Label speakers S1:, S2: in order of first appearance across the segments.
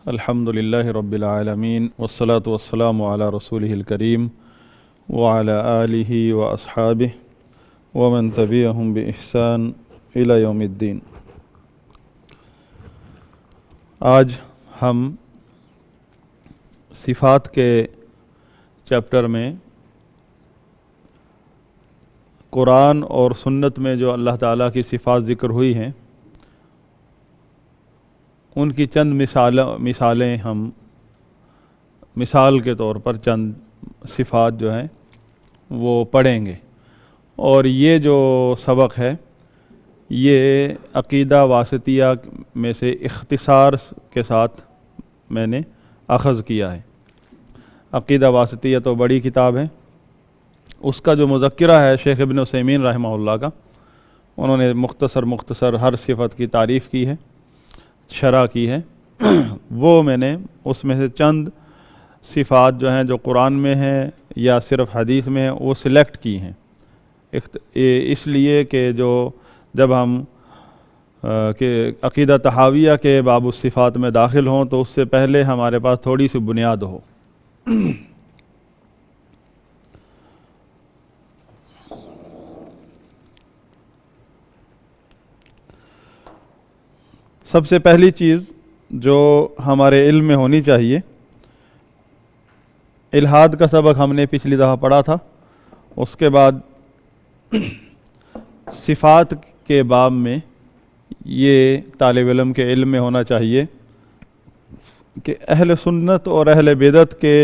S1: الحمدللہ رب العالمین والصلاة والسلام علی رسولہ الکریم وعلی آلہ واصحابہ ومن تبعہم بإحسان الی یوم الدین۔ آج ہم صفات کے چیپٹر میں قرآن اور سنت میں جو اللہ تعالیٰ کی صفات ذکر ہوئی ہیں ان کی چند مثالیں ہم مثال کے طور پر چند صفات جو ہیں وہ پڑھیں گے، اور یہ جو سبق ہے یہ عقیدہ واسطیہ میں سے اختصار کے ساتھ میں نے اخذ کیا ہے۔ عقیدہ واسطیہ تو بڑی کتاب ہے، اس کا جو مذکرہ ہے شیخ ابن عثیمین رحمہ اللہ کا، انہوں نے مختصر ہر صفت کی تعریف کی ہے، شرح کی ہے۔ وہ میں نے اس میں سے چند صفات جو ہیں جو قرآن میں ہیں یا صرف حدیث میں ہیں وہ سلیکٹ کی ہیں، اس لیے کہ جو جب ہم کہ عقیدہ طحاویہ کے باب الصفات میں داخل ہوں تو اس سے پہلے ہمارے پاس تھوڑی سی بنیاد ہو۔ سب سے پہلی چیز جو ہمارے علم میں ہونی چاہیے، الحاد کا سبق ہم نے پچھلی دفعہ پڑھا تھا، اس کے بعد صفات کے باب میں یہ طالب علم کے علم میں ہونا چاہیے کہ اہل سنت اور اہل بدعت کے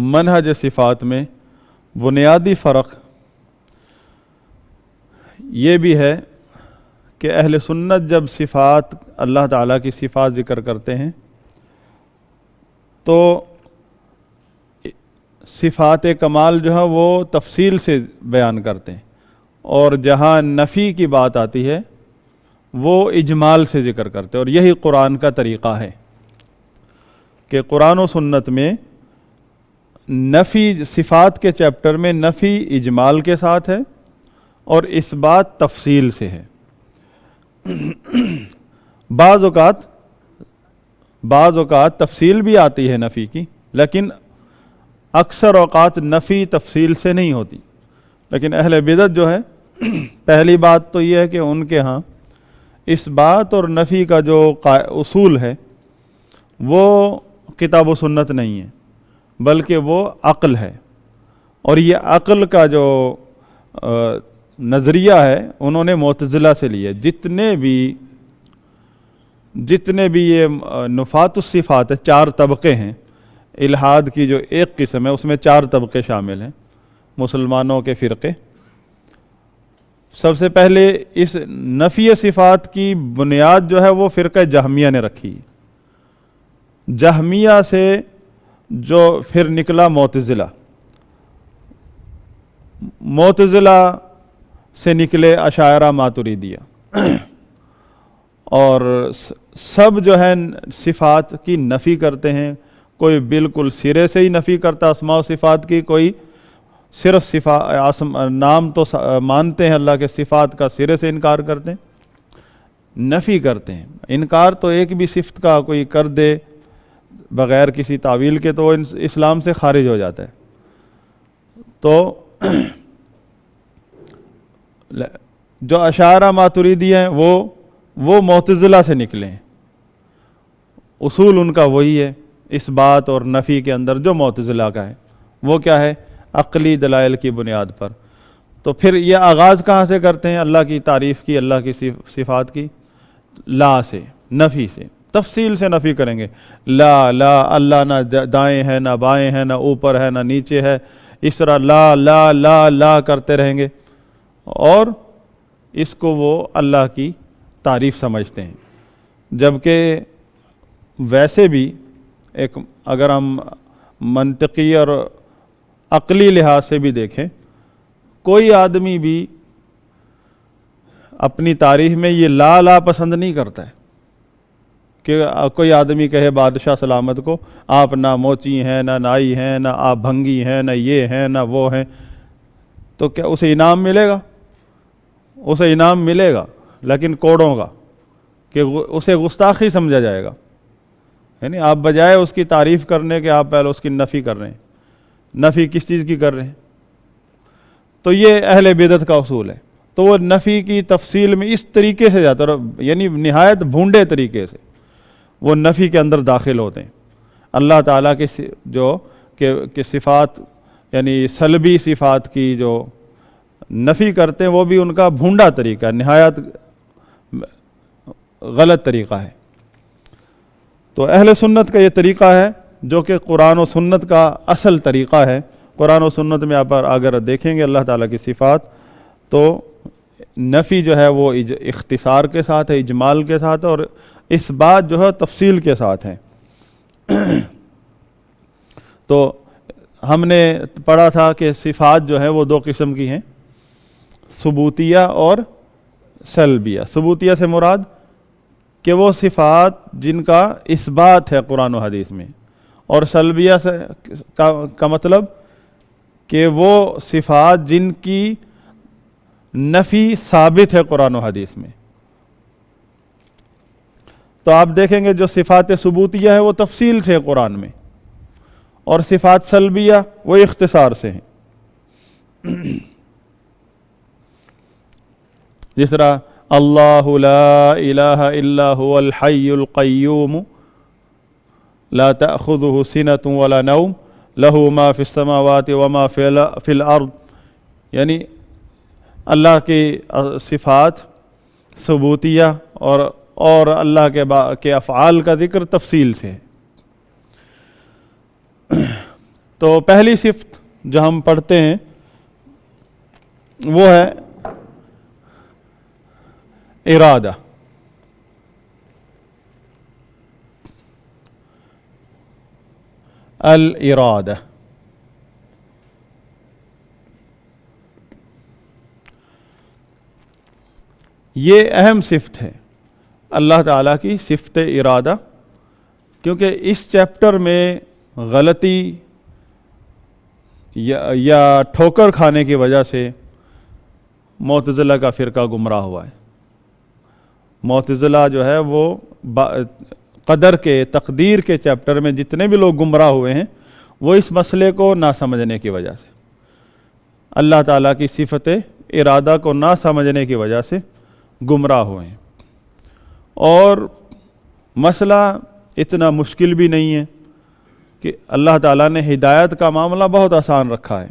S1: منہج صفات میں بنیادی فرق یہ بھی ہے کہ اہل سنت جب صفات اللہ تعالیٰ کی صفات ذکر کرتے ہیں تو صفات کمال جو ہے وہ تفصیل سے بیان کرتے ہیں، اور جہاں نفی کی بات آتی ہے وہ اجمال سے ذکر کرتے ہیں، اور یہی قرآن کا طریقہ ہے کہ قرآن و سنت میں نفی صفات کے چیپٹر میں نفی اجمال کے ساتھ ہے اور اس بات تفصیل سے ہے۔ بعض اوقات تفصیل بھی آتی ہے نفی کی، لیکن اکثر اوقات نفی تفصیل سے نہیں ہوتی۔ لیکن اہل بدعت جو ہے، پہلی بات تو یہ ہے کہ ان کے ہاں اس بات اور نفی کا جو اصول ہے وہ کتاب و سنت نہیں ہے، بلکہ وہ عقل ہے، اور یہ عقل کا جو نظریہ ہے انہوں نے معتزلہ سے لیا۔ جتنے بھی یہ نفات الصفات ہے، چار طبقے ہیں، الحاد کی جو ایک قسم ہے اس میں چار طبقے شامل ہیں مسلمانوں کے فرقے۔ سب سے پہلے اس نفی صفات کی بنیاد جو ہے وہ فرقہ جہمیہ نے رکھی۔ جہمیہ سے جو پھر نکلا معتزلہ سے نکلے اشاعرہ ماتریدیہ، اور سب جو ہے صفات کی نفی کرتے ہیں۔ کوئی بالکل سرے سے ہی نفی کرتا اسماء و صفات کی، کوئی صرف نام تو مانتے ہیں اللہ کے، صفات کا سرے سے انکار کرتے ہیں، نفی کرتے ہیں۔ انکار تو ایک بھی صفت کا کوئی کر دے بغیر کسی تعویل کے تو وہ اسلام سے خارج ہو جاتا ہے۔ تو جو اشاعرہ ماتریدی ہیں وہ معتزلہ سے نکلے ہیں، اصول ان کا وہی ہے اس بات اور نفی کے اندر جو معتزلہ کا ہے۔ وہ کیا ہے؟ عقلی دلائل کی بنیاد پر۔ تو پھر یہ آغاز کہاں سے کرتے ہیں اللہ کی تعریف کی، اللہ کی صفات کی؟ لا سے، نفی سے، تفصیل سے نفی کریں گے۔ لا اللہ نہ دائیں ہے نہ بائیں ہے، نہ اوپر ہے نہ نیچے ہے، اس طرح لا کرتے رہیں گے، اور اس کو وہ اللہ کی تعریف سمجھتے ہیں۔ جبکہ ویسے بھی اگر ہم منطقی اور عقلی لحاظ سے بھی دیکھیں، کوئی آدمی بھی اپنی تعریف میں یہ لا پسند نہیں کرتا ہے کہ کوئی آدمی کہے بادشاہ سلامت کو آپ نہ موچی ہیں نہ نائی ہیں نہ آپ بھنگی ہیں نہ یہ ہیں نہ وہ ہیں، تو کیا اسے انعام ملے گا؟ اسے انعام ملے گا، لیکن کوڑوں کا، کہ اسے گستاخی سمجھا جائے گا۔ یعنی آپ بجائے اس کی تعریف کرنے کے آپ پہلے اس کی نفی کر رہے ہیں. نفی کس چیز کی کر رہے ہیں؟ تو یہ اہل بدعت کا اصول ہے. تو وہ نفی کی تفصیل میں اس طریقے سے جاتا ہے، یعنی نہایت بھونڈے طریقے سے وہ نفی کے اندر داخل ہوتے ہیں. اللہ تعالیٰ کے جو کہ صفات یعنی سلبی صفات کی جو نفی کرتے ہیں وہ بھی ان کا بھونڈا طریقہ ہے، نہایت غلط طریقہ ہے. تو اہل سنت کا یہ طریقہ ہے جو کہ قرآن و سنت کا اصل طریقہ ہے. قرآن و سنت میں آپ اگر دیکھیں گے اللہ تعالیٰ کی صفات تو نفی جو ہے وہ اختصار کے ساتھ ہے، اجمال کے ساتھ ہے، اور اس بات جو ہے تفصیل کے ساتھ ہے. تو ہم نے پڑھا تھا کہ صفات جو ہیں وہ دو قسم کی ہیں، ثبوتیہ اور سلبیہ. ثبوتیہ سے مراد کہ وہ صفات جن کا اثبات ہے قرآن و حدیث میں، اور سلبیہ سے کا مطلب کہ وہ صفات جن کی نفی ثابت ہے قرآن و حدیث میں. تو آپ دیکھیں گے جو صفات ثبوتیہ ہے وہ تفصیل سے ہے قرآن میں، اور صفات سلبیہ وہ اختصار سے ہیں. جس طرح اللہ لا الہ الا هو الحی القیوم لا تأخذه سنة ولا نوم له ما في السماوات وما في الارض. یعنی اللہ کی صفات ثبوتیہ اور اللہ کے افعال کا ذکر تفصیل سے ہے. تو پہلی صفت جو ہم پڑھتے ہیں وہ ہے ارادہ. الارادہ. یہ اہم صفت ہے اللہ تعالیٰ کی، صفت ارادہ، کیونکہ اس چیپٹر میں غلطی یا ٹھوکر کھانے کی وجہ سے معتزلہ کا فرقہ گمراہ ہوا ہے. معتزلہ جو ہے وہ قدر کے تقدیر کے چیپٹر میں جتنے بھی لوگ گمراہ ہوئے ہیں وہ اس مسئلے کو نہ سمجھنے کی وجہ سے، اللہ تعالیٰ کی صفت ارادہ کو نہ سمجھنے کی وجہ سے گمراہ ہوئے ہیں. اور مسئلہ اتنا مشکل بھی نہیں ہے کہ اللہ تعالیٰ نے ہدایت کا معاملہ بہت آسان رکھا ہے.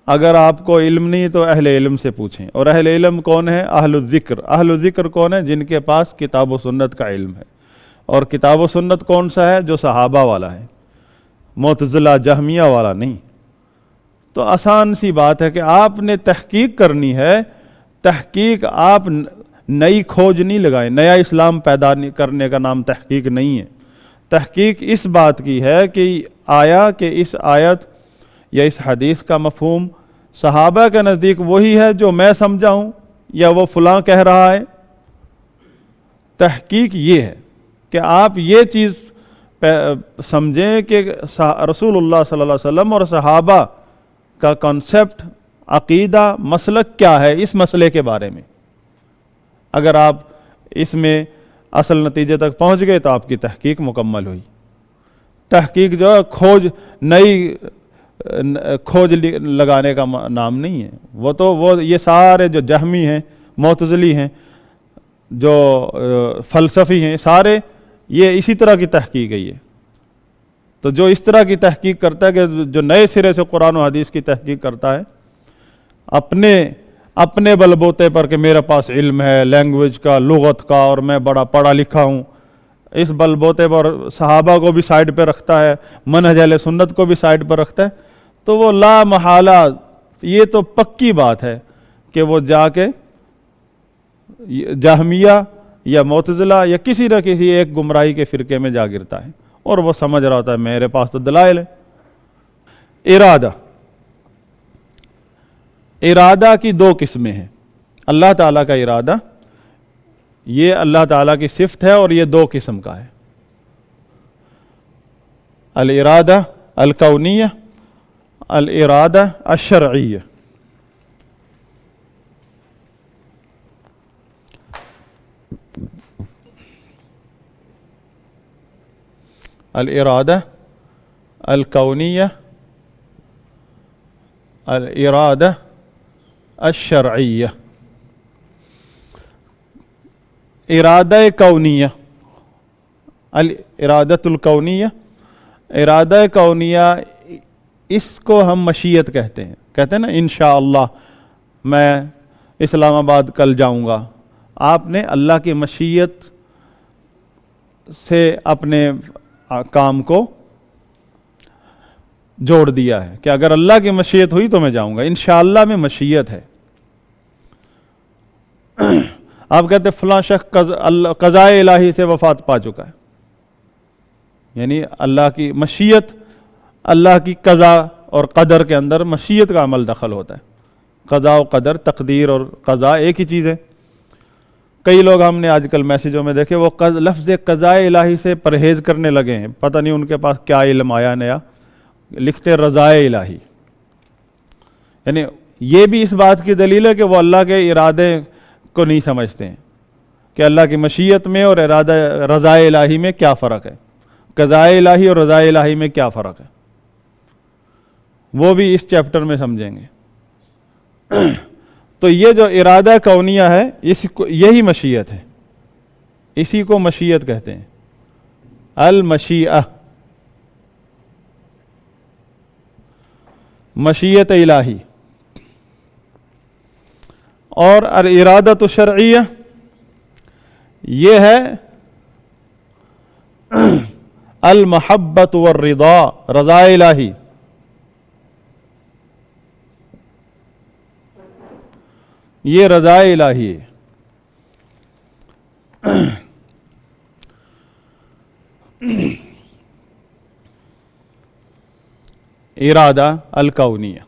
S1: اگر آپ کو علم نہیں تو اہل علم سے پوچھیں. اور اہل علم کون ہے؟ اہل الذکر. اہل الذکر کون ہے؟ جن کے پاس کتاب و سنت کا علم ہے. اور کتاب و سنت کون سا ہے؟ جو صحابہ والا ہے، معتزلہ جہمیہ والا نہیں. تو آسان سی بات ہے کہ آپ نے تحقیق کرنی ہے. تحقیق آپ نئی کھوج نہیں لگائیں، نیا اسلام پیدا کرنے کا نام تحقیق نہیں ہے. تحقیق اس بات کی ہے کہ آیا کہ اس آیت یا اس حدیث کا مفہوم صحابہ کے نزدیک وہی ہے جو میں سمجھا ہوں یا وہ فلاں کہہ رہا ہے. تحقیق یہ ہے کہ آپ یہ چیز سمجھیں کہ رسول اللہ صلی اللہ علیہ وسلم اور صحابہ کا کنسپٹ، عقیدہ، مسلک کیا ہے اس مسئلے کے بارے میں. اگر آپ اس میں اصل نتیجے تک پہنچ گئے تو آپ کی تحقیق مکمل ہوئی. تحقیق جو ہے نئی کھوج لگانے کا نام نہیں ہے. وہ یہ سارے جو جہمی ہیں، معتزلی ہیں، جو فلسفی ہیں، سارے یہ اسی طرح کی تحقیق ہے. یہ تو جو اس طرح کی تحقیق کرتا ہے کہ جو نئے سرے سے قرآن و حدیث کی تحقیق کرتا ہے اپنے بل بوتے پر کہ میرے پاس علم ہے لینگویج کا، لغت کا، اور میں بڑا پڑھا لکھا ہوں، اس بل بوتے پر صحابہ کو بھی سائڈ پہ رکھتا ہے، منہج اہل سنت کو بھی سائڈ پہ رکھتا ہے، تو وہ لا محالہ یہ تو پکی بات ہے کہ وہ جا کے جہمیہ یا معتزلہ یا کسی نہ کسی ایک گمراہی کے فرقے میں جا گرتا ہے، اور وہ سمجھ رہا ہوتا ہے میرے پاس تو دلائل ہے. ارادہ کی دو قسمیں ہیں. اللہ تعالیٰ کا ارادہ یہ اللہ تعالیٰ کی صفت ہے اور یہ دو قسم کا ہے. الارادہ الکونیہ، الارادہ الشرعیہ. الارادہ الکونیہ، الارادہ الشرعیہ۔ ارادہ کونیہ، الارادۃ الکونیہ، ارادہ کونیہ، اس کو ہم مشیت کہتے ہیں نا انشاءاللہ میں اسلام آباد کل جاؤں گا۔ آپ نے اللہ کی مشیت سے اپنے کام کو جوڑ دیا ہے کہ اگر اللہ کی مشیت ہوئی تو میں جاؤں گا۔ انشاءاللہ میں مشیت ہے۔ آپ کہتے ہیں فلاں شخص قضاء الہی سے وفات پا چکا ہے، یعنی اللہ کی مشیت، اللہ کی قضاء اور قدر کے اندر مشیت کا عمل دخل ہوتا ہے۔ قضاء و قدر، تقدیر اور قضاء ایک ہی چیز ہے۔ کئی لوگ ہم نے آج کل میسیجوں میں دیکھے وہ لفظ قضاء الہی سے پرہیز کرنے لگے ہیں، پتہ نہیں ان کے پاس کیا علم آیا نیا، لکھتے رضاء الہی۔ یعنی یہ بھی اس بات کی دلیل ہے کہ وہ اللہ کے ارادے کو نہیں سمجھتے ہیں کہ اللہ کی مشیت میں اور ارادہ رضاء الہی میں کیا فرق ہے، قضاء الہی اور رضاء الہی میں کیا فرق ہے، وہ بھی اس چیپٹر میں سمجھیں گے۔ تو یہ جو ارادہ کونیہ ہے یہی مشیت ہے، اسی کو مشیت کہتے ہیں، المشیئہ، مشیت الہی۔ اور الارادۃ الشرعیہ یہ ہے المحبت والرضا، رضا الہی۔ یہ رضا الہی ہے۔ ارادہ الکونیہ،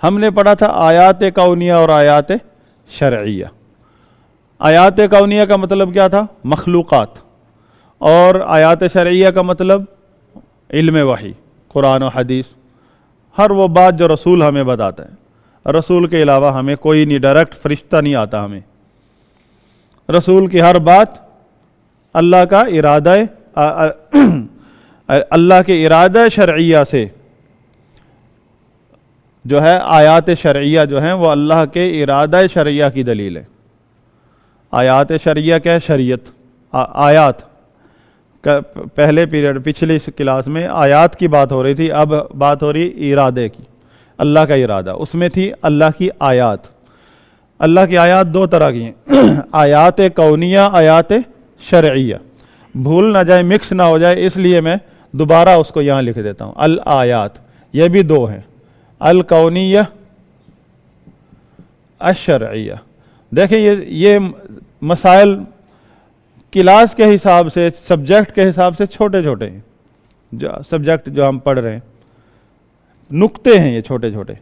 S1: ہم نے پڑھا تھا آیات کونیہ اور آیات شرعیہ۔ آیات کونیہ کا مطلب کیا تھا؟ مخلوقات، اور آیات شرعیہ کا مطلب علم وحی، قرآن و حدیث، ہر وہ بات جو رسول ہمیں بتاتا ہے۔ رسول کے علاوہ ہمیں کوئی نہیں، ڈائریکٹ فرشتہ نہیں آتا ہمیں۔ رسول کی ہر بات اللہ کا ارادہ، اللہ کے ارادہ شرعیہ سے جو ہے، آیات شرعیہ جو ہیں وہ اللہ کے ارادہ شرعیہ کی دلیل ہے۔ آیات شرعیہ کیا ہے؟ شریعت، آیات کا پہلے پیریڈ پچھلی کلاس میں آیات کی بات ہو رہی تھی، اب بات ہو رہی ارادے کی، اللہ کا ارادہ، اس میں تھی اللہ کی آیات۔ اللہ کی آیات دو طرح کی ہیں، آیات کونیہ، آیات شرعیہ۔ بھول نہ جائے، مکس نہ ہو جائے، اس لیے میں دوبارہ اس کو یہاں لکھ دیتا ہوں، الآیات۔ یہ بھی دو ہیں، الکونیہ، الشرعیہ۔ دیکھیں یہ مسائل کلاس کے حساب سے، سبجیکٹ کے حساب سے چھوٹے چھوٹے ہیں، جو سبجیکٹ جو ہم پڑھ رہے ہیں، نکتے ہیں یہ چھوٹے چھوٹے۔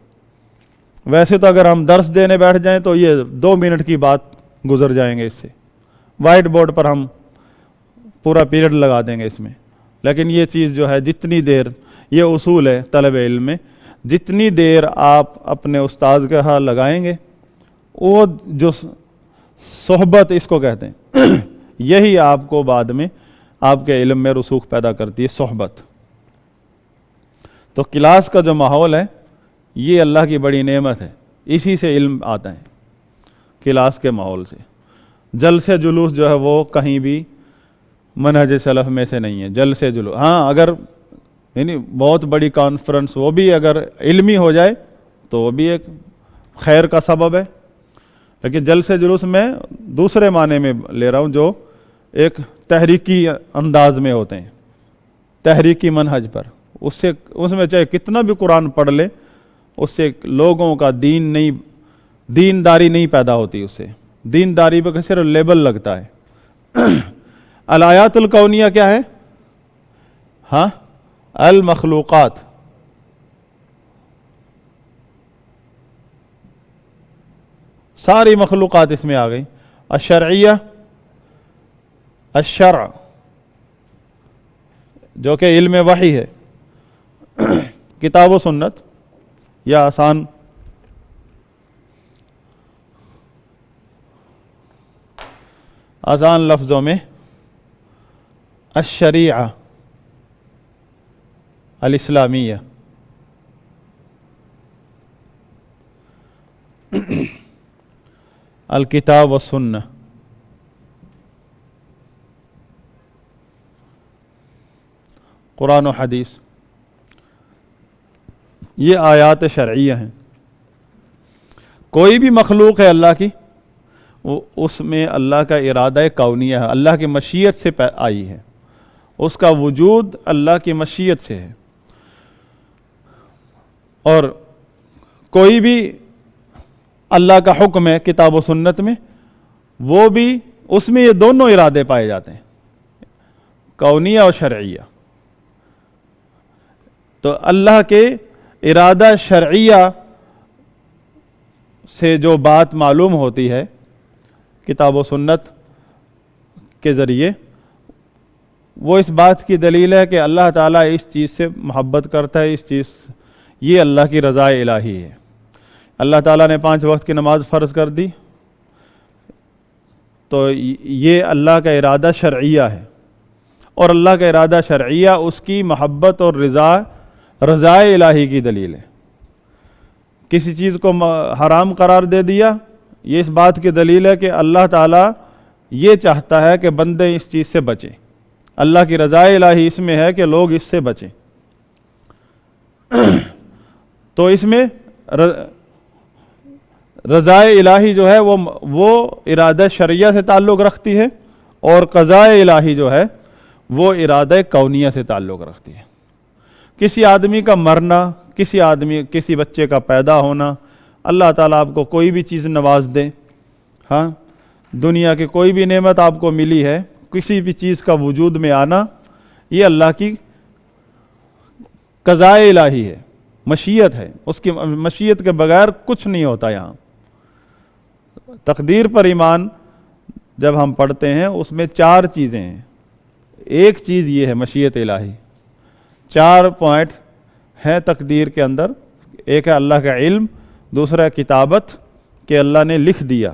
S1: ویسے تو اگر ہم درس دینے بیٹھ جائیں تو یہ 2 منٹ کی بات گزر جائیں گے، اس سے وائٹ بورڈ پر ہم پورا پیریڈ لگا دیں گے اس میں۔ لیکن یہ چیز جو ہے، جتنی دیر، یہ اصول ہے طلب علم میں، جتنی دیر آپ اپنے استاد کے ہاں لگائیں گے، وہ جو صحبت اس کو کہتے ہیں، یہی آپ کو بعد میں آپ کے علم میں رسوخ پیدا کرتی ہے، صحبت۔ تو کلاس کا جو ماحول ہے یہ اللہ کی بڑی نعمت ہے، اسی سے علم آتا ہے، کلاس کے ماحول سے۔ جلسے جلوس جو ہے وہ کہیں بھی منہج سلف میں سے نہیں ہے، جلسے جلوس۔ ہاں اگر یعنی بہت بڑی کانفرنس، وہ بھی اگر علمی ہو جائے تو وہ بھی ایک خیر کا سبب ہے، لیکن جلسے جلوس میں دوسرے معنی میں لے رہا ہوں، جو ایک تحریکی انداز میں ہوتے ہیں، تحریکی منہج پر، اس میں چاہے کتنا بھی قرآن پڑھ لے، اس سے لوگوں کا دینداری نہیں پیدا ہوتی، اس سے دینداری پہ صرف لیبل لگتا ہے۔ الآیات الکونیہ کیا ہے؟ ہاں، المخلوقات، ساری مخلوقات اس میں آ گئی۔ الشرعیہ، الشرع جو کہ علم وحی ہے، کتاب و سنت، یا آسان لفظوں میں الشریعہ، الاسلامیہ، الکتاب و سنہ، قرآن و حدیث، یہ آیات شرعیہ ہیں۔ کوئی بھی مخلوق ہے اللہ کی، اس میں اللہ کا ارادہ کونیہ ہے، اللہ کی مشیت سے آئی ہے، اس کا وجود اللہ کی مشیت سے ہے۔ اور کوئی بھی اللہ کا حکم ہے کتاب و سنت میں، وہ بھی اس میں یہ دونوں ارادے پائے جاتے ہیں، کونیہ اور شرعیہ۔ تو اللہ کے ارادہ شرعیہ سے جو بات معلوم ہوتی ہے کتاب و سنت کے ذریعے، وہ اس بات کی دلیل ہے کہ اللہ تعالیٰ اس چیز سے محبت کرتا ہے، اس چیز یہ اللہ کی رضا الہی ہے۔ اللہ تعالیٰ نے 5 وقت کی نماز فرض کر دی، تو یہ اللہ کا ارادہ شرعیہ ہے، اور اللہ کا ارادہ شرعیہ اس کی محبت اور رضا الہی کی دلیل ہے۔ کسی چیز کو حرام قرار دے دیا، یہ اس بات کی دلیل ہے کہ اللہ تعالیٰ یہ چاہتا ہے کہ بندے اس چیز سے بچیں، اللہ کی رضا الہی اس میں ہے کہ لوگ اس سے بچیں۔ تو اس میں رضا الہی جو ہے وہ ارادہ شرعیہ سے تعلق رکھتی ہے، اور قضاء الہی جو ہے وہ ارادہ کونیہ سے تعلق رکھتی ہے۔ کسی آدمی کا مرنا، کسی بچے کا پیدا ہونا، اللہ تعالیٰ آپ کو کوئی بھی چیز نواز دے، ہاں، دنیا کی کوئی بھی نعمت آپ کو ملی ہے، کسی بھی چیز کا وجود میں آنا، یہ اللہ کی قضاء الہی ہے، مشیت ہے۔ اس کی مشیت کے بغیر کچھ نہیں ہوتا۔ یہاں تقدیر پر ایمان جب ہم پڑھتے ہیں، اس میں 4 چیزیں ہیں۔ ایک چیز یہ ہے مشیت الہی، 4 پوائنٹ ہیں تقدیر کے اندر۔ ایک ہے اللہ کا علم، دوسرا ہے کتابت، کہ اللہ نے لکھ دیا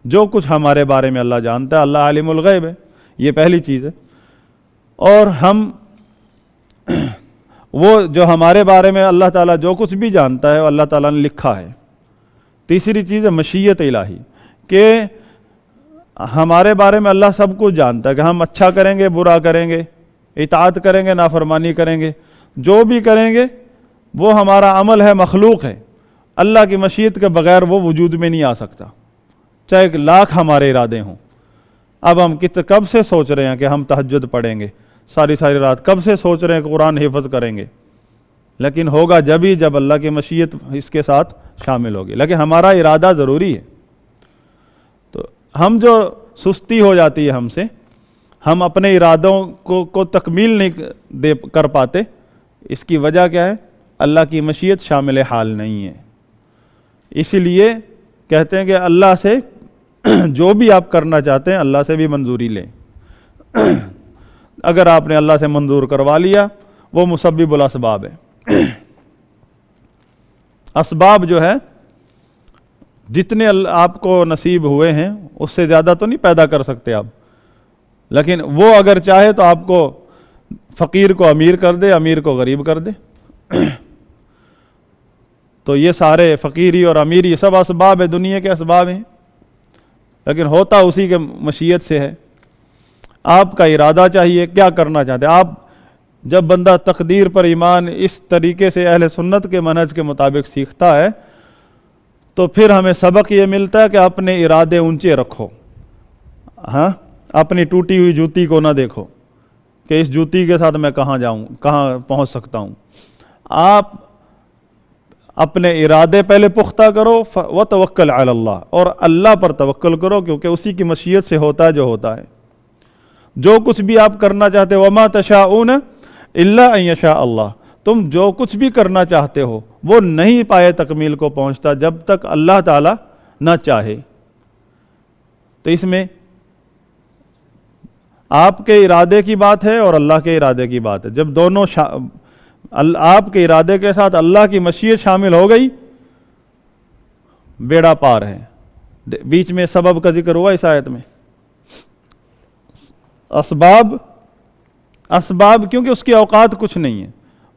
S1: جو کچھ ہمارے بارے میں اللہ جانتا ہے، اللہ عالم الغیب ہے، یہ پہلی چیز ہے۔ اور ہم وہ جو ہمارے بارے میں اللہ تعالیٰ جو کچھ بھی جانتا ہے وہ اللہ تعالیٰ نے لکھا ہے۔ تیسری چیز ہے مشیت الہی، کہ ہمارے بارے میں اللہ سب کچھ جانتا ہے، کہ ہم اچھا کریں گے، برا کریں گے، اطاعت کریں گے، نافرمانی کریں گے، جو بھی کریں گے وہ ہمارا عمل ہے، مخلوق ہے، اللہ کی مشیت کے بغیر وہ وجود میں نہیں آ سکتا، چاہے 1,00,000 ہمارے ارادے ہوں۔ اب ہم کب سے سوچ رہے ہیں کہ ہم تہجد پڑھیں گے ساری رات، کب سے سوچ رہے ہیں کہ قرآن حفظ کریں گے، لیکن ہوگا جب اللہ کی مشیت اس کے ساتھ شامل ہوگی۔ لیکن ہمارا ارادہ ضروری ہے۔ تو ہم جو سستی ہو جاتی ہے ہم سے، ہم اپنے ارادوں کو تکمیل نہیں کر پاتے، اس کی وجہ کیا ہے؟ اللہ کی مشیت شامل حال نہیں ہے۔ اسی لیے کہتے ہیں کہ اللہ سے جو بھی آپ کرنا چاہتے ہیں اللہ سے بھی منظوری لیں۔ اگر آپ نے اللہ سے منظور کروا لیا، وہ مسبب الاسباب ہے۔ اسباب جو ہے جتنے آپ کو نصیب ہوئے ہیں اس سے زیادہ تو نہیں پیدا کر سکتے آپ، لیکن وہ اگر چاہے تو آپ کو فقیر کو امیر کر دے، امیر کو غریب کر دے۔ تو یہ سارے فقیری اور امیری سب اسباب ہے، دنیا کے اسباب ہیں، لیکن ہوتا اسی کے مشیت سے ہے۔ آپ کا ارادہ چاہیے، کیا کرنا چاہتے ہیں آپ۔ جب بندہ تقدیر پر ایمان اس طریقے سے اہل سنت کے منہج کے مطابق سیکھتا ہے تو پھر ہمیں سبق یہ ملتا ہے کہ اپنے ارادے اونچے رکھو، ہاں، اپنی ٹوٹی ہوئی جوتی کو نہ دیکھو کہ اس جوتی کے ساتھ میں کہاں جاؤں، کہاں پہنچ سکتا ہوں۔ آپ اپنے ارادے پہلے پختہ کرو، وتوکل علی اللہ، اور اللہ پر توکل کرو، کیونکہ اسی کی مشیت سے ہوتا ہے جو ہوتا ہے۔ جو کچھ بھی آپ کرنا چاہتے ہو، وما تشاءون الا ان یشاء اللہ، تم جو کچھ بھی کرنا چاہتے ہو وہ نہیں پائے تکمیل کو پہنچتا جب تک اللہ تعالیٰ نہ چاہے۔ تو اس میں آپ کے ارادے کی بات ہے اور اللہ کے ارادے کی بات ہے۔ جب دونوں آپ کے ارادے کے ساتھ اللہ کی مشیت شامل ہو گئی، بیڑا پار ہے۔ بیچ میں سبب کا ذکر ہوا اس آیت میں۔ اسباب کیونکہ اس کی اوقات کچھ نہیں ہے،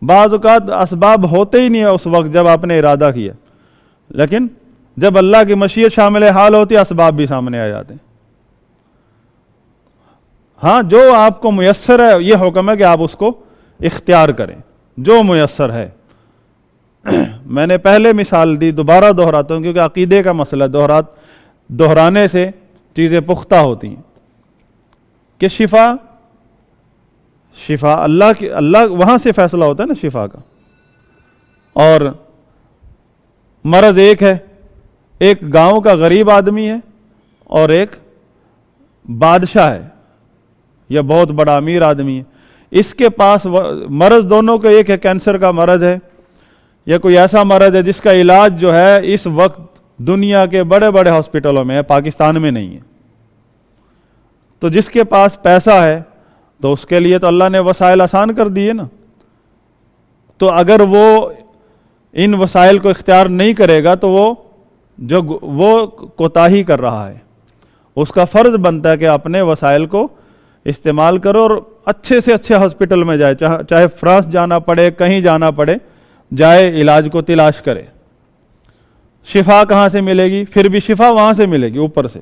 S1: بعض اوقات اسباب ہوتے ہی نہیں ہے اس وقت جب آپ نے ارادہ کیا، لیکن جب اللہ کی مشیت شامل حال ہوتی ہے اسباب بھی سامنے آ جاتے ہیں۔ ہاں جو آپ کو میسر ہے یہ حکم ہے کہ آپ اس کو اختیار کریں، جو میسر ہے۔ میں نے پہلے مثال دی، دوبارہ دہراتا ہوں کیونکہ عقیدے کا مسئلہ دہرانے سے چیزیں پختہ ہوتی ہیں، کہ شفا اللہ وہاں سے فیصلہ ہوتا ہے نا شفا کا، اور مرض ایک ہے، ایک گاؤں کا غریب آدمی ہے اور ایک بادشاہ ہے یا بہت بڑا امیر آدمی ہے، اس کے پاس مرض دونوں کا ایک ہے، کینسر کا مرض ہے یا کوئی ایسا مرض ہے جس کا علاج جو ہے اس وقت دنیا کے بڑے بڑے ہاسپٹلوں میں ہے، پاکستان میں نہیں ہے۔ تو جس کے پاس پیسہ ہے تو اس کے لیے تو اللہ نے وسائل آسان کر دیے نا، تو اگر وہ ان وسائل کو اختیار نہیں کرے گا تو وہ کوتاہی کر رہا ہے۔ اس کا فرض بنتا ہے کہ اپنے وسائل کو استعمال کرو اور اچھے سے اچھے ہاسپٹل میں جائے، چاہے فرانس جانا پڑے، کہیں جانا پڑے، جائے علاج کو تلاش کرے۔ شفا کہاں سے ملے گی؟ پھر بھی شفا وہاں سے ملے گی اوپر سے۔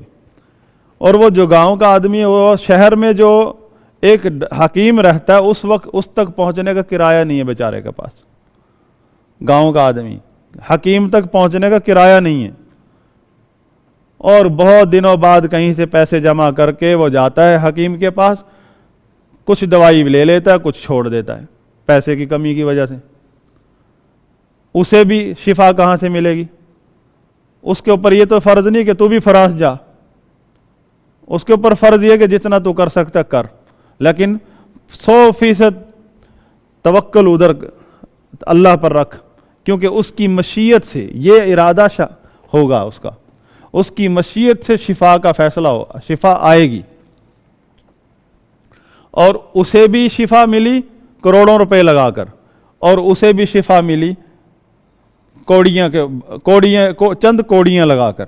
S1: اور وہ جو گاؤں کا آدمی ہے، وہ شہر میں جو ایک حکیم رہتا ہے اس تک پہنچنے کا کرایہ نہیں ہے بیچارے کے پاس، گاؤں کا آدمی حکیم تک پہنچنے کا کرایہ نہیں ہے، اور بہت دنوں بعد کہیں سے پیسے جمع کر کے وہ جاتا ہے حکیم کے پاس، کچھ دوائی لے لیتا ہے، کچھ چھوڑ دیتا ہے پیسے کی کمی کی وجہ سے۔ اسے بھی شفا کہاں سے ملے گی؟ اس کے اوپر یہ تو فرض نہیں کہ تو بھی فرانس جا، اس کے اوپر فرض یہ کہ جتنا تو کر سکتا کر، لیکن 100% توکل ادھر اللہ پر رکھ، کیونکہ اس کی مشیت سے یہ ارادہ ہوگا، اس کی مشیت سے شفا کا فیصلہ ہوگا، شفا آئے گی۔ اور اسے بھی شفا ملی کروڑوں روپے لگا کر، اور اسے بھی شفا ملی چند کوڑیاں لگا کر،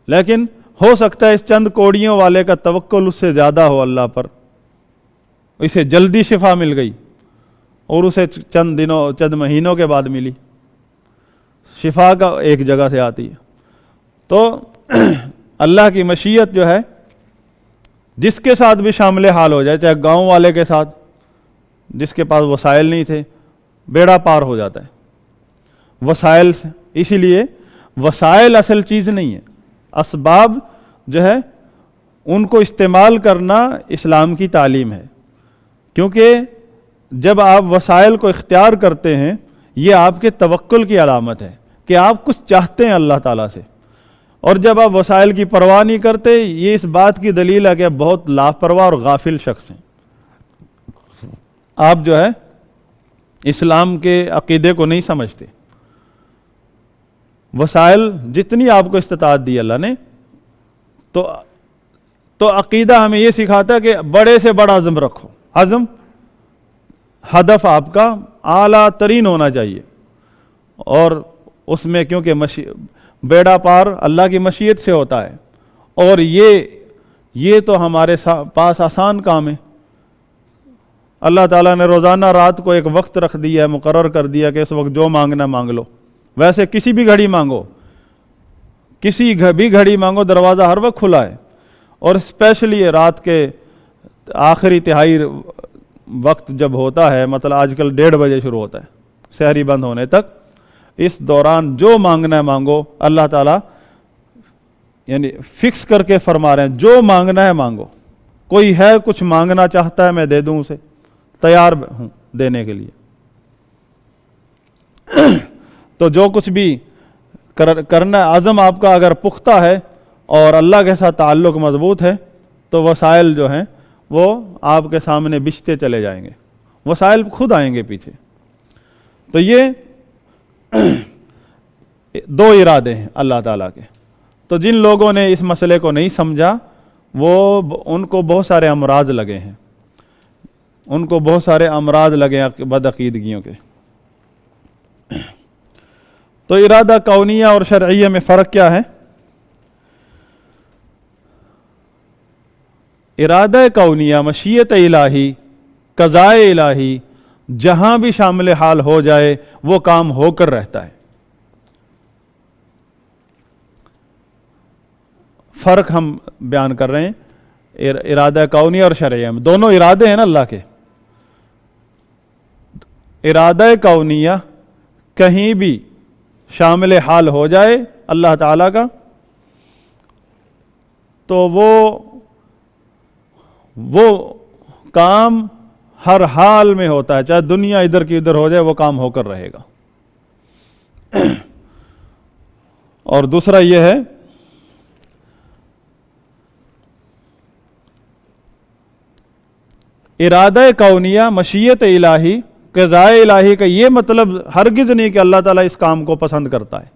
S1: لیکن ہو سکتا ہے اس چند کوڑیوں والے کا توکل اس سے زیادہ ہو اللہ پر، اسے جلدی شفا مل گئی، اور اسے چند مہینوں کے بعد ملی۔ شفا کا ایک جگہ سے آتی ہے۔ تو اللہ کی مشیت جو ہے جس کے ساتھ بھی شامل حال ہو جائے، چاہے گاؤں والے کے ساتھ جس کے پاس وسائل نہیں تھے، بیڑا پار ہو جاتا ہے وسائل سے۔ اسی لیے وسائل اصل چیز نہیں ہے، اسباب جو ہے ان کو استعمال کرنا اسلام کی تعلیم ہے، کیونکہ جب آپ وسائل کو اختیار کرتے ہیں یہ آپ کے توکل کی علامت ہے کہ آپ کچھ چاہتے ہیں اللہ تعالیٰ سے، اور جب آپ وسائل کی پرواہ نہیں کرتے یہ اس بات کی دلیل ہے کہ آپ بہت لاپرواہ اور غافل شخص ہیں، آپ جو ہے اسلام کے عقیدے کو نہیں سمجھتے۔ وسائل جتنی آپ کو استطاعت دی اللہ نے، تو عقیدہ ہمیں یہ سکھاتا ہے کہ بڑے سے بڑا عزم رکھو، عزم ہدف آپ کا اعلیٰ ترین ہونا چاہیے، اور اس میں کیونکہ بیڑا پار اللہ کی مشیت سے ہوتا ہے، اور یہ تو ہمارے پاس آسان کام ہے۔ اللہ تعالیٰ نے روزانہ رات کو ایک وقت رکھ دیا ہے، مقرر کر دیا کہ اس وقت جو مانگنا مانگ لو، ویسے کسی بھی گھڑی مانگو، کسی بھی گھڑی مانگو، دروازہ ہر وقت کھلا ہے، اور اسپیشلی رات کے آخری تہائی وقت جب ہوتا ہے، مطلب آج کل 1:30 بجے شروع ہوتا ہے سحری بند ہونے تک، اس دوران جو مانگنا ہے مانگو، اللہ تعالیٰ یعنی فکس کر کے فرما رہے ہیں جو مانگنا ہے مانگو، کوئی ہے کچھ مانگنا چاہتا ہے میں دے دوں، اسے تیار ہوں دینے کے لیے۔ تو جو کچھ بھی کرنا عزم آپ کا اگر پختہ ہے اور اللہ کے ساتھ تعلق مضبوط ہے، تو وسائل جو ہیں وہ آپ کے سامنے بچھتے چلے جائیں گے، وسائل خود آئیں گے پیچھے۔ تو یہ 2 ارادے ہیں اللہ تعالیٰ کے۔ تو جن لوگوں نے اس مسئلے کو نہیں سمجھا ان کو بہت سارے امراض لگے ہیں، بدعقیدگیوں کے۔ تو ارادہ کونیہ اور شرعیہ میں فرق کیا ہے؟ ارادہ کونیہ مشیت الہی، قضاء الہی، جہاں بھی شامل حال ہو جائے وہ کام ہو کر رہتا ہے۔ فرق ہم بیان کر رہے ہیں ارادہ کونیہ اور شرعیہ میں، دونوں ارادے ہیں نا اللہ کے۔ ارادہ کونیہ کہیں بھی شامل حال ہو جائے اللہ تعالیٰ کا تو وہ کام ہر حال میں ہوتا ہے، چاہے دنیا ادھر کی ادھر ہو جائے وہ کام ہو کر رہے گا۔ اور دوسرا یہ ہے ارادہ کونیہ، مشیت الہی، قضاء الہی کا یہ مطلب ہرگز نہیں کہ اللہ تعالیٰ اس کام کو پسند کرتا ہے۔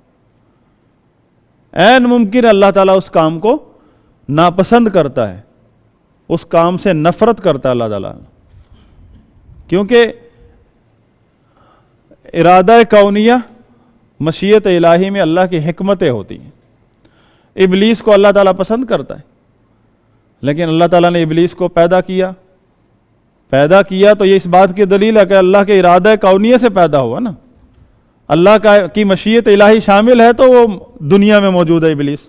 S1: عین ممکن اللہ تعالیٰ اس کام کو ناپسند کرتا ہے، اس کام سے نفرت کرتا ہے اللہ تعالیٰ، کیونکہ ارادہ کونیہ مشیت الہی میں اللہ کی حکمتیں ہوتی ہیں۔ ابلیس کو اللہ تعالیٰ پسند کرتا ہے، لیکن اللہ تعالیٰ نے ابلیس کو پیدا کیا تو یہ اس بات کی دلیل ہے کہ اللہ کے ارادہ کونیہ سے پیدا ہوا نا۔ اللہ کی مشیت الہی شامل ہے تو وہ دنیا میں موجود ہے، ابلیس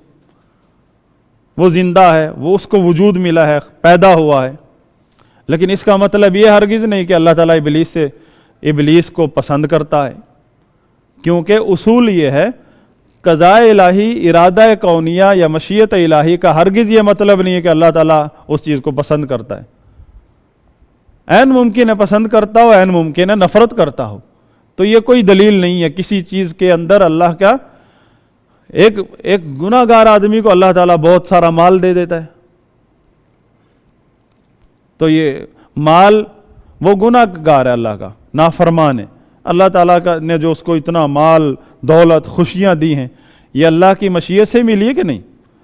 S1: وہ زندہ ہے، وہ اس کو وجود ملا ہے، پیدا ہوا ہے، لیکن اس کا مطلب یہ ہرگز نہیں کہ اللہ تعالیٰ ابلیس کو پسند کرتا ہے، کیونکہ اصول یہ ہے قضاء الہی، ارادہ کونیہ یا مشیت الہی کا ہرگز یہ مطلب نہیں ہے کہ اللہ تعالیٰ اس چیز کو پسند کرتا ہے۔ عین ممکن ہے پسند کرتا ہو، عین ممکن ہے نفرت کرتا ہو، تو یہ کوئی دلیل نہیں ہے کسی چیز کے اندر اللہ کا۔ ایک گناہ گار آدمی کو اللہ تعالیٰ بہت سارا مال دے دیتا ہے، تو یہ مال وہ گناہ گار ہے، اللہ کا نافرمان ہے۔ اللہ تعالیٰ نے جو اس کو اتنا مال، دولت، خوشیاں دی ہیں، یہ اللہ کی مشیت سے ملی ہے کہ نہیں؟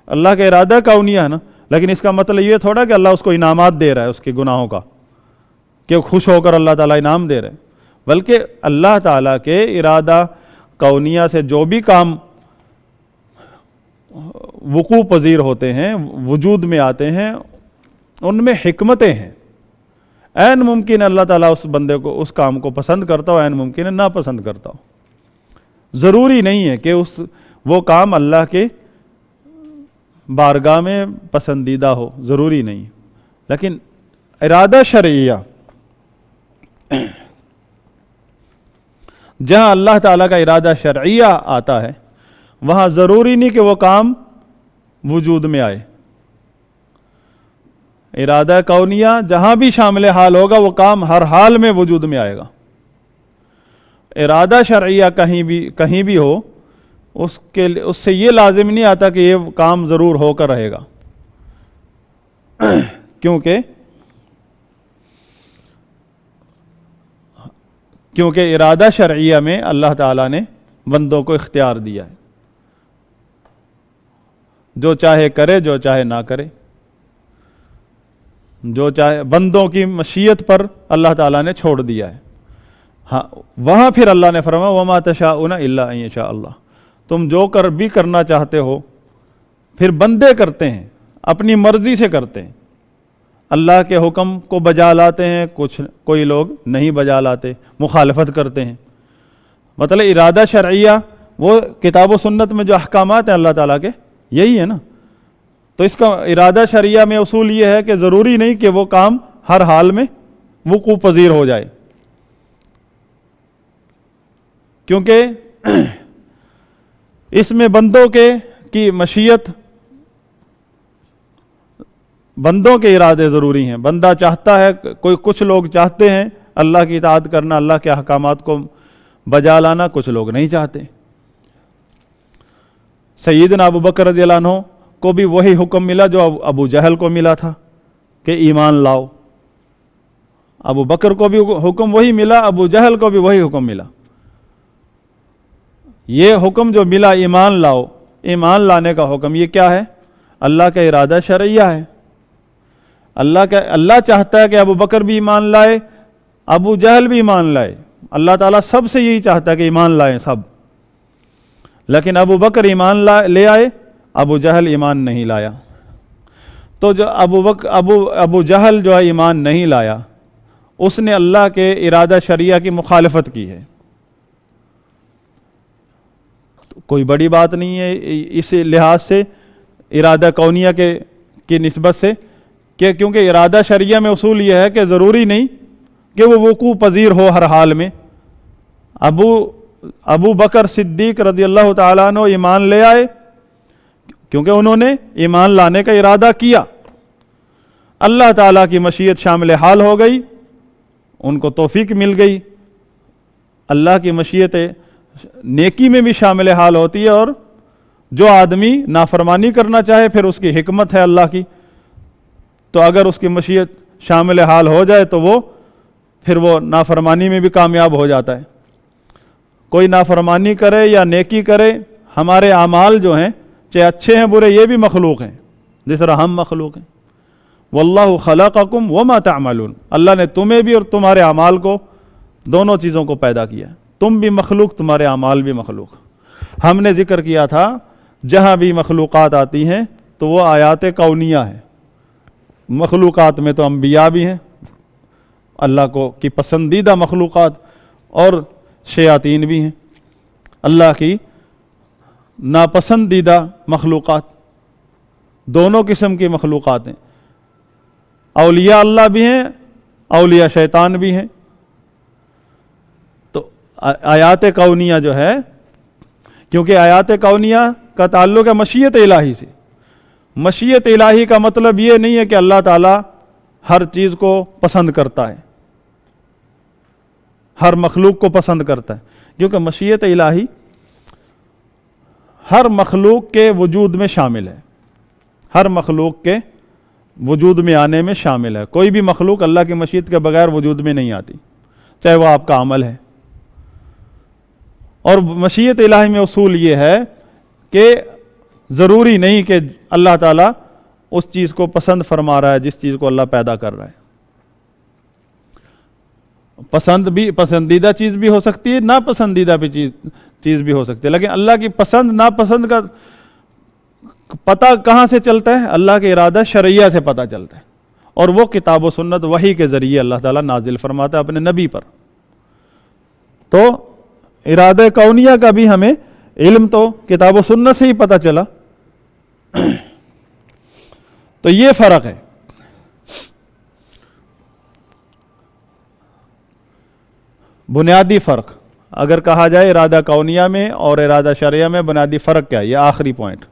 S1: اللہ کا ارادہ کونیہ ہے نا، لیکن اس کا مطلب یہ تھوڑا کہ اللہ اس کو انعامات دے رہا ہے اس کے گناہوں کا، کہ خوش ہو کر اللہ تعالیٰ انعام دے رہے ہیں، بلکہ اللہ تعالیٰ کے ارادہ کونیہ سے جو بھی کام وقوع پذیر ہوتے ہیں، وجود میں آتے ہیں، ان میں حکمتیں ہیں۔ عین ممکن ہے اللہ تعالیٰ اس بندے کو، اس کام کو پسند کرتا ہو، عین ممکن ہے ناپسند کرتا ہو۔ ضروری نہیں ہے کہ وہ کام اللہ کے بارگاہ میں پسندیدہ ہو، ضروری نہیں، لیکن ارادہ شرعیہ جہاں اللہ تعالیٰ کا ارادہ شرعیہ آتا ہے وہاں ضروری نہیں کہ وہ کام وجود میں آئے۔ ارادہ کونیہ جہاں بھی شامل حال ہوگا وہ کام ہر حال میں وجود میں آئے گا۔ ارادہ شرعیہ کہیں بھی ہو، اس سے یہ لازم نہیں آتا کہ یہ کام ضرور ہو کر رہے گا، کیونکہ ارادہ شرعیہ میں اللہ تعالیٰ نے بندوں کو اختیار دیا ہے، جو چاہے کرے، جو چاہے نہ کرے، جو چاہے بندوں کی مشیت پر اللہ تعالیٰ نے چھوڑ دیا ہے۔ ہاں، وہاں پھر اللہ نے فرمایا وَمَا تَشَاءُونَ إِلَّا أَن يَشَاءَ اللَّهُ، تم جو بھی کرنا چاہتے ہو، پھر بندے کرتے ہیں، اپنی مرضی سے کرتے ہیں، اللہ کے حکم کو بجا لاتے ہیں، کوئی لوگ نہیں بجا لاتے، مخالفت کرتے ہیں۔ مطلب ارادہ شرعیہ وہ کتاب و سنت میں جو احکامات ہیں اللہ تعالیٰ کے، یہی ہے نا، تو اس کا ارادہ شرعیہ میں اصول یہ ہے کہ ضروری نہیں کہ وہ کام ہر حال میں وقوع پذیر ہو جائے، کیونکہ اس میں بندوں کی مشیت، بندوں کے ارادے ضروری ہیں۔ بندہ چاہتا ہے، کچھ لوگ چاہتے ہیں اللہ کی اطاعت کرنا، اللہ کے احکامات کو بجا لانا، کچھ لوگ نہیں چاہتے۔ سیدنا ابو بکر رضی اللہ عنہ کو بھی وہی حکم ملا جو ابو جہل کو ملا تھا کہ ایمان لاؤ۔ ابو بکر کو بھی حکم وہی ملا، ابو جہل کو بھی وہی حکم ملا۔ یہ حکم جو ملا ایمان لاؤ، ایمان لانے کا حکم، یہ کیا ہے؟ اللہ کا ارادہ شرعیہ ہے۔ اللہ چاہتا ہے کہ ابو بکر بھی ایمان لائے، ابو جہل بھی ایمان لائے۔ اللہ تعالیٰ سب سے یہی چاہتا ہے کہ ایمان لائیں سب، لیکن ابو بکر ایمان لے آئے، ابو جہل ایمان نہیں لایا۔ تو جو ابو جہل جو ہے ایمان نہیں لایا، اس نے اللہ کے ارادہ شرعیہ کی مخالفت کی ہے۔ کوئی بڑی بات نہیں ہے اس لحاظ سے ارادہ کونیہ کی نسبت سے، کہ کیونکہ ارادہ شرعیہ میں اصول یہ ہے کہ ضروری نہیں کہ وہ وقوع پذیر ہو ہر حال میں۔ ابو بکر صدیق رضی اللہ تعالیٰ عنہ ایمان لے آئے کیونکہ انہوں نے ایمان لانے کا ارادہ کیا، اللہ تعالیٰ کی مشیت شامل حال ہو گئی، ان کو توفیق مل گئی۔ اللہ کی مشیت نیکی میں بھی شامل حال ہوتی ہے، اور جو آدمی نافرمانی کرنا چاہے پھر اس کی حکمت ہے اللہ کی، تو اگر اس کی مشیت شامل حال ہو جائے تو پھر وہ نافرمانی میں بھی کامیاب ہو جاتا ہے۔ کوئی نافرمانی کرے یا نیکی کرے، ہمارے اعمال جو ہیں چاہے اچھے ہیں برے، یہ بھی مخلوق ہیں جس طرح ہم مخلوق ہیں۔ واللہ خلقکم وما تعملون، اللہ نے تمہیں بھی اور تمہارے اعمال کو، دونوں چیزوں کو پیدا کیا۔ تم بھی مخلوق، تمہارے اعمال بھی مخلوق۔ ہم نے ذکر کیا تھا جہاں بھی مخلوقات آتی ہیں تو وہ آیات کونیہ ہیں۔ مخلوقات میں تو انبیاء بھی ہیں، اللہ کی پسندیدہ مخلوقات، اور شیاطین بھی ہیں، اللہ کی ناپسندیدہ مخلوقات۔ دونوں قسم کی مخلوقات ہیں، اولیاء اللہ بھی ہیں، اولیاء شیطان بھی ہیں۔ تو آیات کونیہ جو ہے، کیونکہ آیات کونیہ کا تعلق ہے مشیت الہی سے۔ مشیت الہی کا مطلب یہ نہیں ہے کہ اللہ تعالیٰ ہر چیز کو پسند کرتا ہے، ہر مخلوق کو پسند کرتا ہے، کیونکہ مشیت الہی ہر مخلوق کے وجود میں شامل ہے، ہر مخلوق کے وجود میں آنے میں شامل ہے۔ کوئی بھی مخلوق اللہ کی مشیت کے بغیر وجود میں نہیں آتی، چاہے وہ آپ کا عمل ہے۔ اور مشیت الہی میں اصول یہ ہے کہ ضروری نہیں کہ اللہ تعالیٰ اس چیز کو پسند فرما رہا ہے جس چیز کو اللہ پیدا کر رہا ہے۔ پسندیدہ چیز بھی ہو سکتی ہے، ناپسندیدہ بھی چیز بھی ہو سکتی ہے، لیکن اللہ کی پسند ناپسند کا پتہ کہاں سے چلتا ہے؟ اللہ کے ارادہ شرعیہ سے پتہ چلتا ہے، اور وہ کتاب و سنت وحی کے ذریعے اللہ تعالیٰ نازل فرماتا ہے اپنے نبی پر۔ تو ارادہ کونیہ کا بھی ہمیں علم تو کتاب و سنت سے ہی پتہ چلا۔ تو یہ فرق ہے۔ بنیادی فرق اگر کہا جائے ارادہ کونیہ میں اور ارادہ شرعیہ میں بنیادی فرق کیا ہے؟ یہ آخری پوائنٹ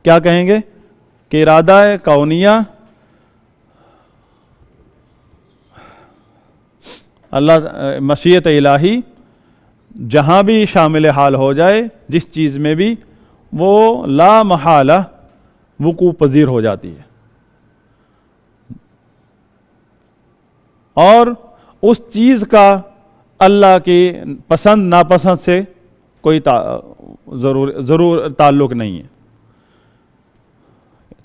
S1: کیا کہیں گے کہ ارادہ کونیہ اللہ مشیت الہی جہاں بھی شامل حال ہو جائے، جس چیز میں بھی، وہ لا محالہ وقوع پذیر ہو جاتی ہے، اور اس چیز کا اللہ کی پسند ناپسند سے کوئی ضرور تعلق نہیں ہے۔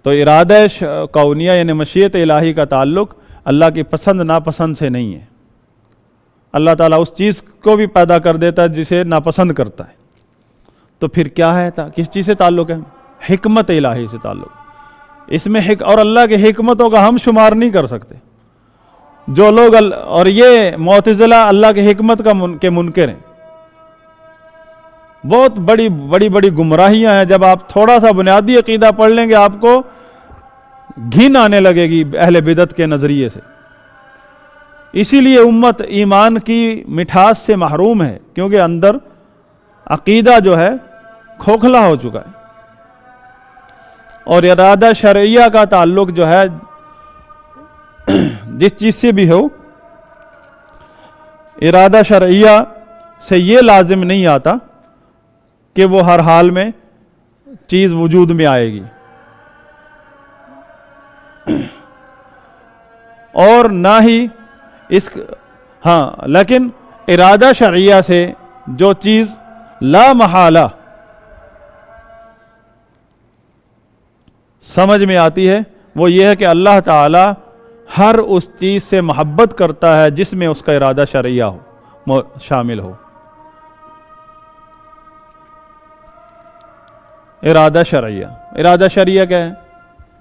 S1: تو ارادہ کونیہ یعنی مشیت الہی کا تعلق اللہ کی پسند ناپسند سے نہیں ہے۔ اللہ تعالیٰ اس چیز کو بھی پیدا کر دیتا ہے جسے ناپسند کرتا ہے، تو پھر کیا ہے؟ کس چیز سے تعلق ہے؟ حکمت الہی سے تعلق۔ اس میں اور اللہ کی حکمتوں کا ہم شمار نہیں کر سکتے۔ جو لوگ اور یہ معتزلہ اللہ کی حکمت کے منکر ہیں، بہت بڑی گمراہیاں ہیں۔ جب آپ تھوڑا سا بنیادی عقیدہ پڑھ لیں گے آپ کو گھن آنے لگے گی اہل بدعت کے نظریے سے۔ اسی لیے امت ایمان کی مٹھاس سے محروم ہے، کیونکہ اندر عقیدہ جو ہے کھوکھلا ہو چکا ہے۔ اور ارادہ شرعیہ کا تعلق جو ہے جس چیز سے بھی ہو، ارادہ شرعیہ سے یہ لازم نہیں آتا کہ وہ ہر حال میں چیز وجود میں آئے گی، اور نہ ہی لیکن ارادہ شرعیہ سے جو چیز لا محالہ سمجھ میں آتی ہے وہ یہ ہے کہ اللہ تعالی ہر اس چیز سے محبت کرتا ہے جس میں اس کا ارادہ شرعیہ ہو، شامل ہو۔ ارادہ شرعیہ کیا ہے؟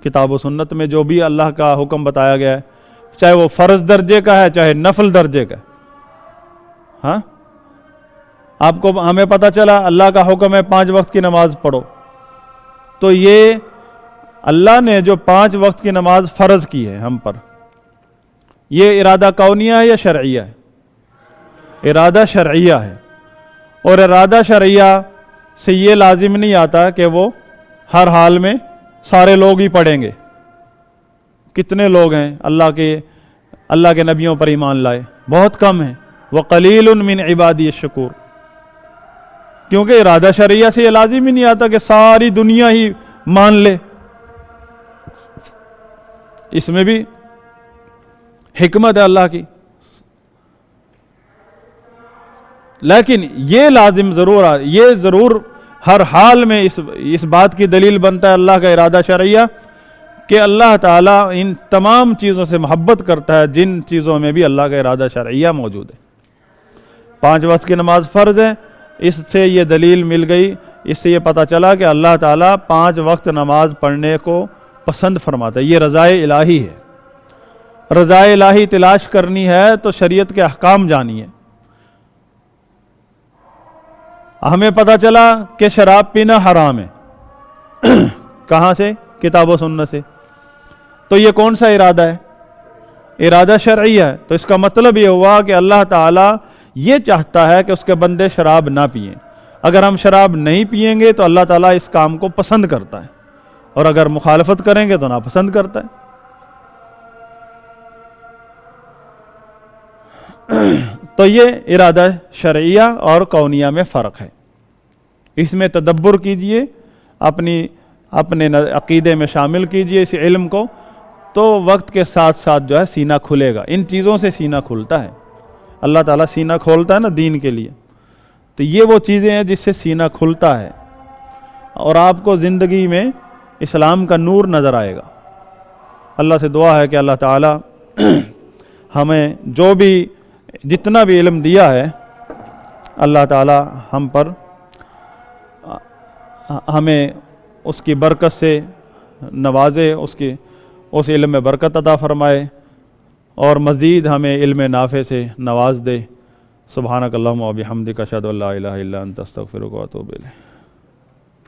S1: کتاب و سنت میں جو بھی اللہ کا حکم بتایا گیا ہے، چاہے وہ فرض درجے کا ہے چاہے نفل درجے کا ہے. ہاں آپ کو ہمیں پتہ چلا اللہ کا حکم ہے 5 وقت کی نماز پڑھو، تو یہ اللہ نے جو 5 وقت کی نماز فرض کی ہے ہم پر، یہ ارادہ کونیہ ہے یا شرعیہ ہے؟ ارادہ شرعیہ ہے. اور ارادہ شرعیہ سے یہ لازم نہیں آتا کہ وہ ہر حال میں سارے لوگ ہی پڑھیں گے. کتنے لوگ ہیں اللہ کے نبیوں پر ایمان لائے؟ بہت کم ہیں. وَقَلِيلٌ مِّنْ عِبَادِيَ الشَّكُورُ. کیونکہ ارادہ شرعیہ سے یہ لازم ہی نہیں آتا کہ ساری دنیا ہی مان لے. اس میں بھی حکمت ہے اللہ کی. لیکن یہ لازم ضرور یہ ضرور ہر حال میں اس بات کی دلیل بنتا ہے اللہ کا ارادہ شرعیہ کہ اللہ تعالیٰ ان تمام چیزوں سے محبت کرتا ہے جن چیزوں میں بھی اللہ کا ارادہ شرعیہ موجود ہے. 5 وقت کی نماز فرض ہے، اس سے یہ دلیل مل گئی، اس سے یہ پتہ چلا کہ اللہ تعالیٰ 5 وقت نماز پڑھنے کو پسند فرماتا ہے. یہ رضائے الہی ہے. رضائے الہی تلاش کرنی ہے تو شریعت کے احکام جانیے. ہمیں پتہ چلا کہ شراب پینا حرام ہے. کہاں سے؟ کتاب و سنت سے. تو یہ کون سا ارادہ ہے؟ ارادہ شرعیہ ہے. تو اس کا مطلب یہ ہوا کہ اللہ تعالیٰ یہ چاہتا ہے کہ اس کے بندے شراب نہ پئیں. اگر ہم شراب نہیں پئیں گے تو اللہ تعالیٰ اس کام کو پسند کرتا ہے، اور اگر مخالفت کریں گے تو ناپسند کرتا ہے. تو یہ ارادہ شرعیہ اور کونیہ میں فرق ہے. اس میں تدبر کیجئے، اپنے عقیدے میں شامل کیجئے اس علم کو، تو وقت کے ساتھ ساتھ جو ہے سینہ کھلے گا. ان چیزوں سے سینہ کھلتا ہے. اللہ تعالیٰ سینہ کھولتا ہے نا دین کے لیے، تو یہ وہ چیزیں ہیں جس سے سینہ کھلتا ہے اور آپ کو زندگی میں اسلام کا نور نظر آئے گا. اللہ سے دعا ہے کہ اللہ تعالیٰ ہمیں جو بھی جتنا بھی علم دیا ہے اللہ تعالیٰ ہمیں اس کی برکت سے نوازے، اس علم میں برکت عطا فرمائے، اور مزید ہمیں علم نافع سے نواز دے. سبحانک اللہم و بحمدک اشہد ان لا الہ الا انت استغفرک و اتوب الیک.